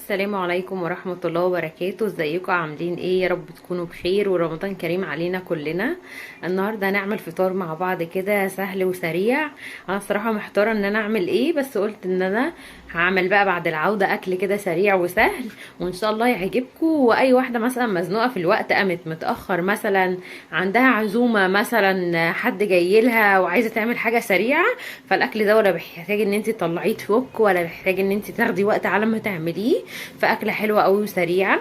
السلام عليكم ورحمة الله وبركاته. ازيكم عاملين ايه؟ يا رب تكونوا بخير ورمضان كريم علينا كلنا. النهاردة هنعمل فطار مع بعض كده سهل وسريع. انا الصراحة محتارة ان انا اعمل ايه، بس قلت ان انا هعمل بقى بعد العودة اكل كده سريع وسهل وان شاء الله يعجبكم. واي واحدة مثلا مزنوقة في الوقت، قامت متأخر مثلا، عندها عزومة مثلا، حد جاي لها وعايزة تعمل حاجة سريعة، فالاكل ده ولا بيحتاج ان انت تطلعيه تفك ولا بيحتاج ان انت تاخدي وقت على ما تعمليه، فاكله حلوه قوي وسريعه.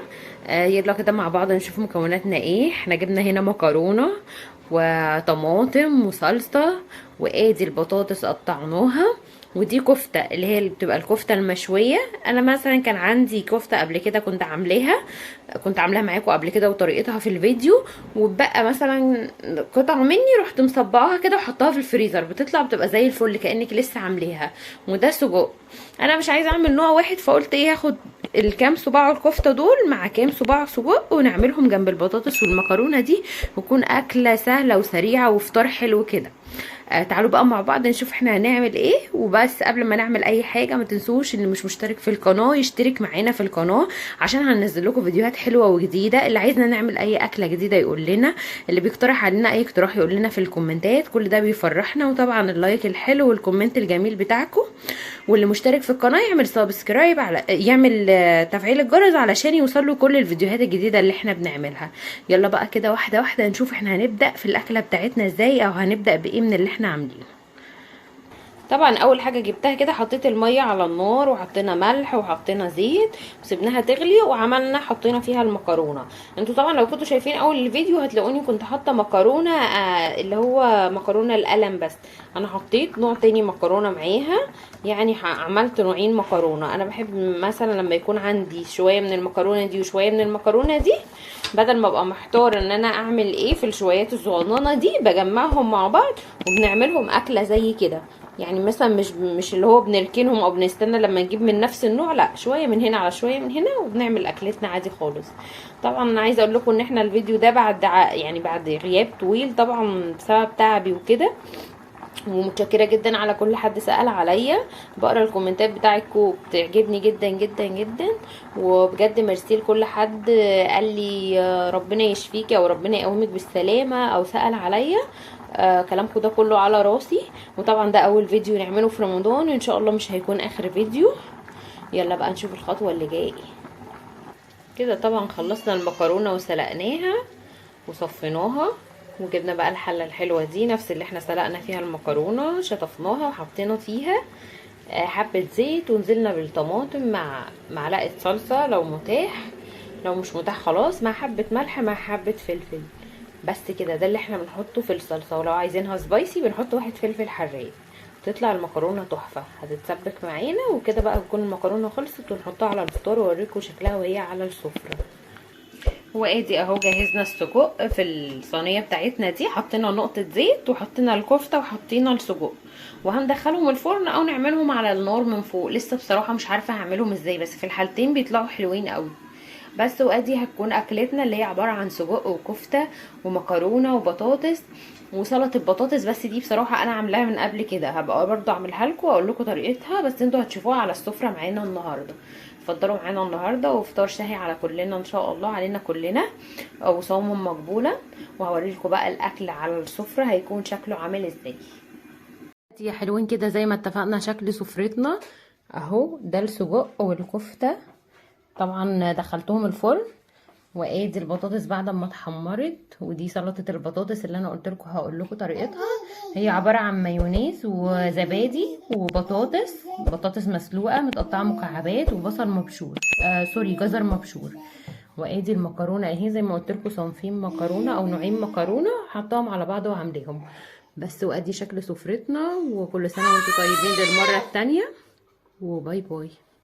يلا كده مع بعض نشوف مكوناتنا ايه. احنا جبنا هنا مكرونه وطماطم وصلصه، وادي البطاطس قطعناها، ودي كفته اللي هي اللي بتبقى الكفته المشويه. انا مثلا كان عندي كفته قبل كده كنت عاملاها معاكم قبل كده وطريقتها في الفيديو، وبقى مثلا قطع مني رحت مصبعاها كده وحطها في الفريزر، بتطلع زي الفل كانك لسه عاملاها. وده سجق. انا مش عايزه اعمل نوع واحد، فقلت ايه، هاخد الكام صباع الكفته دول مع كام صباع سجق ونعملهم جنب البطاطس والمكرونه دي، وتكون اكله سهله وسريعه وفطار حلو كده. تعالوا بقى مع بعض نشوف احنا هنعمل ايه. وبس قبل ما نعمل اي حاجه، ما تنسوش اللي مش مشترك في القناه يشترك معانا في القناه، عشان هننزل لكم فيديوهات حلوه وجديده. اللي عايزنا نعمل اي اكله جديده يقول لنا، اللي بيقترح علينا اي اقتراح يقول لنا في الكومنتات، كل ده بيفرحنا. وطبعا اللايك الحلو والكومنت الجميل بتاعكم. واللي مشترك في القناه يعمل سبسكرايب، يعمل تفعيل الجرس علشان يوصله كل الفيديوهات الجديده اللي احنا بنعملها. يلا بقى كده واحده واحده نشوف احنا هنبدا في الاكله بتاعتنا ازاي، او هنبدا بايه من اللي احنا عاملينه. طبعا اول حاجه جبتها كده، حطيت الميه على النار وحطينا ملح وحطينا زيت وسبناها تغلي، وعملنا حطينا فيها المكرونه. انتوا طبعا لو كنتوا شايفين اول الفيديو هتلاقوني كنت حاطه مكرونه اللي هو مكرونه القلم، بس انا حطيت نوع تاني مكرونه معاها. يعني عملت نوعين مكرونه. انا بحب مثلا لما يكون عندي شويه من المكرونه دي وشويه من المكرونه دي، بدل ما ابقى محتار ان انا اعمل ايه في الشويات الصغننه دي، بجمعهم مع بعض وبنعملهم اكله زي كده. يعني مثلا مش اللي هو بنركنهم او بنستنى لما نجيب من نفس النوع، لا، شويه من هنا على شويه من هنا وبنعمل اكلتنا عادي خالص. طبعا انا عايزه اقول لكم ان احنا الفيديو ده يعني بعد غياب طويل طبعا بسبب تعبي وكده. ومتشكره جدا على كل حد سأل عليا، بقرا الكومنتات بتاعتكم بتعجبني جدا جدا جدا. وبجد ميرسي لكل حد قال لي ربنا يشفيكي او ربنا يقومك بالسلامه او سأل عليا. كلامكم ده كله على راسي. وطبعا ده اول فيديو نعمله في رمضان، وان شاء الله مش هيكون اخر فيديو. يلا بقى نشوف الخطوه اللي جايه ايه. كده طبعا خلصنا المكرونه وسلقناها وصفيناها، وجبنا بقى الحله الحلوه دي نفس اللي احنا سلقنا فيها المكرونه، شطفناها وحطينا فيها حبه زيت، ونزلنا بالطماطم مع معلقه صلصه لو متاح، لو مش متاح خلاص مع حبه ملح مع حبه فلفل. بس كده ده اللي احنا بنحطه في الصلصه. ولو عايزينها سبايسي بنحط واحد فلفل حراق. تطلع المكرونه تحفه، هتتسبك معانا. وكده بقى تكون المكرونه خلصت ونحطها على الفطار واوريكم شكلها وهي على السفره. وادي اهو جهزنا السجق في الصينيه بتاعتنا دي، حطينا نقطه زيت وحطينا الكفته وحطينا السجق، وهندخلهم الفرن او نعملهم على النار من فوق. لسه بصراحه مش عارفه هعملهم ازاي، بس في الحالتين بيطلعوا حلوين قوي. بس وادي هتكون اكلتنا اللي هي عباره عن سجق وكفته ومكرونه وبطاطس وسلطه بطاطس. بس دي بصراحه انا عاملاها من قبل كده، هبقى برضو اعملها لكم واقول لكم طريقتها، بس انتوا هتشوفوها على السفره معانا النهارده. اتفضلوا معانا النهارده وفطار شهي على كلنا ان شاء الله، علينا كلنا، او صوم مقبولا. وهوريلكم بقى الاكل على السفره هيكون شكله عامل ازاي. يا حلوين كده زي ما اتفقنا شكل سفرتنا اهو. ده السجق والكفته طبعا دخلتهم الفرن، وادي البطاطس بعد ما اتحمرت. ودي سلطه البطاطس اللي انا قلت لكم هقول لكم طريقتها. هي عباره عن مايونيز وزبادي بطاطس مسلوقه متقطعه مكعبات وبصل مبشور، سوري، جزر مبشور. وادي المكرونه اهي زي ما قلت لكم، صنفين مكرونه او نوعين مكرونه حطاهم على بعض وعاملاهم. بس وادي شكل سفرتنا. وكل سنه وانتم طيبين للمره الثانيه، وباي باي.